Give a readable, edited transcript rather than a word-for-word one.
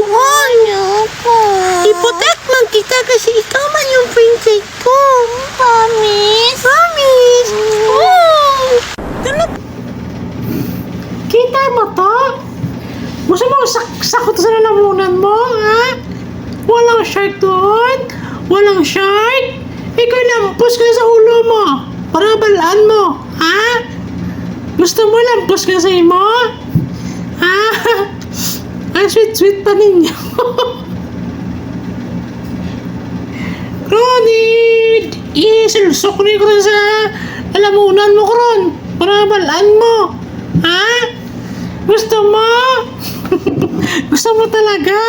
Ron. Ayoko. I-protect man kita kasi ikaw man yung princess ko. Promise? Promise. Oh. Kita mo to? Gusto mo sakot sa lalamunan mo, ha? Walang shark doon? Walang shark? Ikaw lampos ka sa ulo mo para balaan mo, ha? Gusto mo lampos ka sa imo? Ha? Ang sweet-sweet pa ninyo. Ronit! Isilsok ni ko rin sa lalamunan mo, Ron. Para balaan mo. Ha? Gusto mo? Gusto mo talaga?